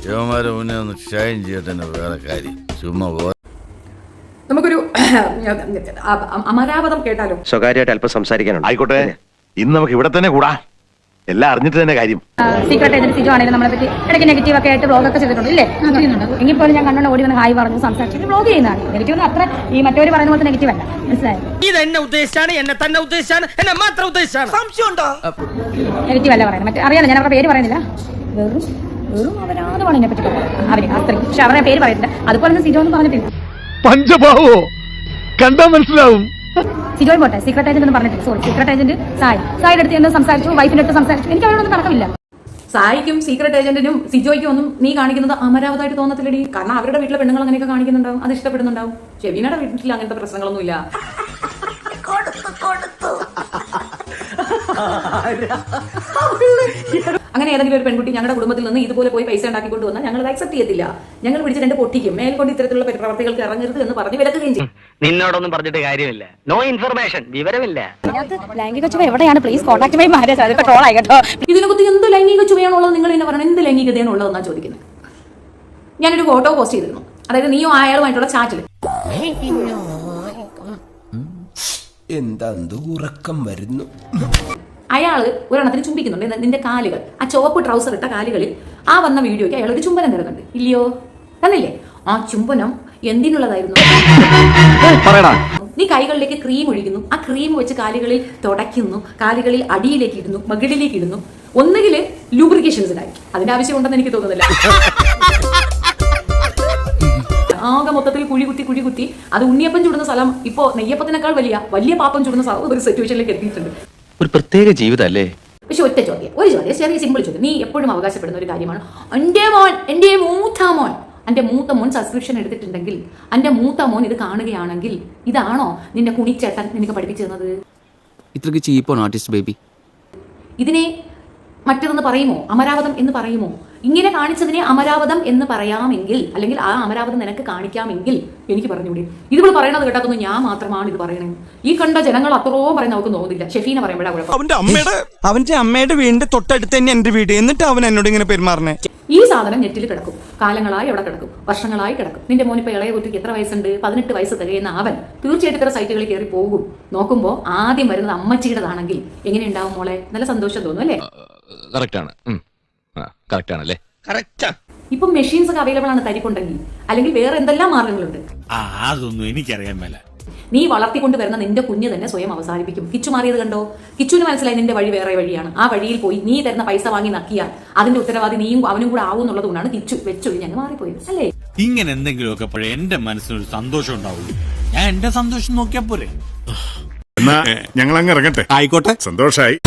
യുവമാരെ മുന്നേ ഒന്ന് ഷൈൻ ചെയ്തിട്ട് വേറെ കാര്യം ചുമ്മാ നമുക്കൊരു അമരാവതം കേട്ടാലോ? സ്വകാര്യമായിട്ട് അല്പം സംസാരിക്കാനുണ്ട്. ആയിക്കോട്ടെ, ഇന്ന് നമുക്ക് ഇവിടെ തന്നെ കൂടാ. എല്ലാം അറിഞ്ഞിട്ട് തന്നെ കാര്യം. സീക്രട്ട് ഏജന്റ് സിജു ആണെങ്കിലും നമ്മളെ പറ്റി ഇടയ്ക്ക് നെഗറ്റീവ് ഒക്കെ ആയിട്ട് വ്ളോഗ് ഒക്കെ ചെയ്തിട്ടുണ്ട് ഇല്ലേ? എങ്കിൽ പോലും ഞാൻ കണ്ണോണ്ട് ഓടി വന്ന് ഹായ് പറഞ്ഞു സംസാരിച്ചിട്ട് വ്ളോഗ് ചെയ്യുന്നതാണ്. നെഗറ്റീവ് അത്ര ഈ മറ്റവർ പറയുന്ന പോലത്തെ നെഗറ്റീവ് അല്ല, മനസ്സിലായോ? എന്നെ ഉദ്ദേശിച്ചാണ്, എന്നെ തന്നെ ഉദ്ദേശിച്ചാണ്, എന്നെ മാത്രം ഉദ്ദേശിച്ചാണ്. നെഗറ്റീവ് അല്ല പറയുന്നത്. മറ്റേ അറിയാലോ, ഞാൻ അവരുടെ പേര് പറയുന്നില്ല. വെറും അവരാണ് എന്നെ പറ്റി അവര് ആ സ്ത്രീ, പക്ഷെ അവരുടെ പേര് പറയുന്നില്ല. അതുപോലെ സിജോ ഒന്നും പറഞ്ഞിട്ടില്ല. പഞ്ചഭാവോ കണ്ടാ മനസ്സിലാവും. സിജോയും പോട്ടെ, സീക്രട്ട് ഏജന്റ് എന്ന് പറഞ്ഞിട്ടില്ല. സോറി, സീക്രട്ട് ഏജന്റ് സായിയുടെ അടുത്ത് എന്ന് സംസാരിച്ചു, വൈഫിന്റെ അടുത്ത് സംസാരിച്ചു. എനിക്ക് അവരോടൊന്നും നടക്കില്ല. സായിക്കും സീക്രട്ട് ഏജന്റിനും സിജോയ്ക്കും ഒന്നും നീ കാണിക്കുന്നത് അമരാവതായിട്ട് തോന്നത്തില്ലടി. കാരണം അവരുടെ വീട്ടിലെ പെണ്ണുങ്ങൾ അങ്ങനെയൊക്കെ കാണിക്കുന്നുണ്ടാവും, അത് ഇഷ്ടപ്പെടുന്നുണ്ടാവും. ഷെബീനയുടെ വീട്ടിൽ അങ്ങനത്തെ പ്രശ്നങ്ങളൊന്നുമില്ല. അങ്ങനെ ഏതെങ്കിലും ഒരു പെൺകുട്ടി ഞങ്ങളുടെ കുടുംബത്തിൽ നിന്ന് ഇതുപോലെ പോയി പൈസ ഉണ്ടാക്കിക്കൊണ്ട് വന്നാൽ ഞങ്ങൾ അത് അക്സെപ്റ്റ് ചെയ്യത്തില്ല. ഞങ്ങൾ പിടിച്ച് രണ്ട് പൊട്ടിക്കും. മേൽക്കൊണ്ട് ഇത്തരത്തിലുള്ള പ്രവർത്തികൾക്ക് ഇറങ്ങരുത് എന്ന് പറഞ്ഞ് വിലക്കുകയും ചെയ്യും. നിന്നോടൊന്നും പറഞ്ഞിട്ട് കാര്യമില്ല. നോ ഇൻഫർമേഷൻ, വിവരമില്ല. ലൈംഗിക ചുവ എവിടെയാണ്? Please contact my marriage. അതൊക്കെ ട്രോൾ ആയി കേട്ടോ. ഇതിനെക്കുറിച്ച് എന്ത് ലൈംഗിക ചുവയാണുള്ളത് നിങ്ങൾ എന്നെ പറയണം. എന്ത് ലൈംഗികതയാണുള്ളതെന്നാണ് ചോദിക്കുന്നത്. ഞാനൊരു ഫോട്ടോ പോസ്റ്റ് ചെയ്തിരുന്നു, അതായത് നീയോ അയാളുമായിട്ടുള്ള ചാറ്റിൽ. എന്താ ഉറക്കം വരുന്നു. അയാള് ഒരെണ്ണത്തിന് ചുംബിക്കുന്നുണ്ട് നിന്റെ കാലുകൾ, ആ ചുവപ്പ് ട്രൗസർ ഇട്ട കാലുകളിൽ. ആ വന്ന വീഡിയോയ്ക്ക് അയാൾ ഒരു ചുംബനം തരുന്നുണ്ട്, ഇല്ലയോ? തന്നില്ലേ? ആ ചുംബനം എന്തിനുള്ളതായിരുന്നു? നീ കൈകളിലേക്ക് ക്രീം ഒഴിക്കുന്നു, ആ ക്രീം വെച്ച് കാലുകളിൽ തുടയ്ക്കുന്നു, കാലുകളിൽ അടിയിലേക്ക് ഇടുന്നു, മകിടിലേക്ക് ഇടുന്നു. ഒന്നുകിൽ ലൂബ്രിക്കേഷൻസിനായിരിക്കും. അതിന്റെ ആവശ്യമുണ്ടെന്ന് എനിക്ക് തോന്നുന്നില്ല. ആകെ മൊത്തത്തിൽ കുഴി കുത്തി അത് ഉണ്ണിയപ്പം ചുടുന്ന സ്ഥലം ഇപ്പോ നെയ്യപ്പത്തിനേക്കാൾ വലിയ പാപ്പം ചുടുന്ന ഒരു സിറ്റുവേഷനിലേക്ക് എത്തിയിട്ടുണ്ട്. ഒരു പ്രത്യേക ജീവിതമല്ലേ? പക്ഷെ ഒരു ചോദ്യം, ചെറിയ സിമ്പിൾ ചോദ്യം. നീ എപ്പോഴും അവകാശപ്പെടുന്ന ഒരു കാര്യമാണ് എന്റെ മൂത്ത മോൻ സബ്സ്ക്രിപ്ഷൻ എടുത്തിട്ടുണ്ടെങ്കിൽ, എന്റെ മൂത്ത മോൻ ഇത് കാണുകയാണെങ്കിൽ ഇതാണോ നിന്റെ കുണിച്ചേട്ടൻ നിനക്ക് പഠിപ്പിച്ചു തന്നത്? ഇത്രയ്ക്ക് ചീപ്പാണ് ആർട്ടിസ്റ്റ് ബേബി. ഇതിനെ മറ്റൊന്ന് പറയുമോ? അമരാവതം എന്ന് പറയുമോ? ഇങ്ങനെ കാണിച്ചതിനെ അമരാവതം എന്ന് പറയാമെങ്കിൽ, അല്ലെങ്കിൽ ആ അമരാവതം നിനക്ക് കാണിക്കാമെങ്കിൽ എനിക്ക് പറഞ്ഞൂടെ? ഇതിപ്പോൾ പറയണത് കേട്ടാത്തൊന്നും ഞാൻ മാത്രമാണ് ഇത് പറയണേ. ഈ കണ്ട ജനങ്ങൾ അത്രയും പറയുന്ന അവർക്ക് തോന്നുന്നില്ല. ഷെഫീന പറയുമ്പോഴാണ് അവന്റെ അമ്മയുടെ വീടിന്റെ തൊട്ടടുത്ത് തന്നെ എന്റെ വീട്, എന്നിട്ട് അവൻ എന്നോട് ഇങ്ങനെ പെരുമാറണേ. ഈ സാധനം നെറ്റിൽ കിടക്കും, കാലങ്ങളായി അവിടെ കിടക്കും, വർഷങ്ങളായി കിടക്കും. നിന്റെ മോനിപ്പോ ഇളയ കുട്ടിക്ക് എത്ര വയസ്സുണ്ട്? 18 വയസ്സ് തികയുന്ന അവൻ തീർച്ചയായിട്ടും ഇത്ര സൈറ്റുകളിൽ കയറി പോകും. നോക്കുമ്പോൾ ആദ്യം വരുന്നത് അമ്മച്ചിയുടേതാണെങ്കിൽ എങ്ങനെ ഉണ്ടാവും മോളെ? നല്ല സന്തോഷം തോന്നും അല്ലേ? ഇപ്പൊ മെഷീൻസ് ഒക്കെ അവൈലബിൾ ആണ് തരിപ്പുണ്ടെങ്കിൽ, അല്ലെങ്കിൽ വേറെ എന്തെല്ലാം മാർഗങ്ങളുണ്ട്. അതൊന്നും എനിക്കറിയാൻ മേല. നീ വളർത്തിക്കൊണ്ട് വരുന്ന നിന്റെ കുഞ്ഞ് തന്നെ സ്വയം അവസാനിപ്പിക്കും. കിച്ചു മാറിയത് കണ്ടോ? കിച്ചുവിന് മനസ്സിലായി നിന്റെ വഴി വേറെ വഴിയാണ്. ആ വഴിയിൽ പോയി നീ തരുന്ന പൈസ വാങ്ങി നക്കിയാൽ അതിന്റെ ഉത്തരവാദി നീയും അവനും കൂടെ ആവും എന്നുള്ളത് കൊണ്ടാണ് കിച്ചു വെച്ചൊഴിഞ്ഞ് മാറിപ്പോയത് അല്ലേ? ഇങ്ങനെ എന്തെങ്കിലുമൊക്കെ എന്റെ മനസ്സിനൊരു സന്തോഷം ഉണ്ടാവുള്ളൂ. ഞാൻ എന്റെ സന്തോഷം നോക്കിയാ പോരെ. ഞങ്ങൾ അങ്ങ് ഇറങ്ങട്ടെ. ആയിക്കോട്ടെ, സന്തോഷായി.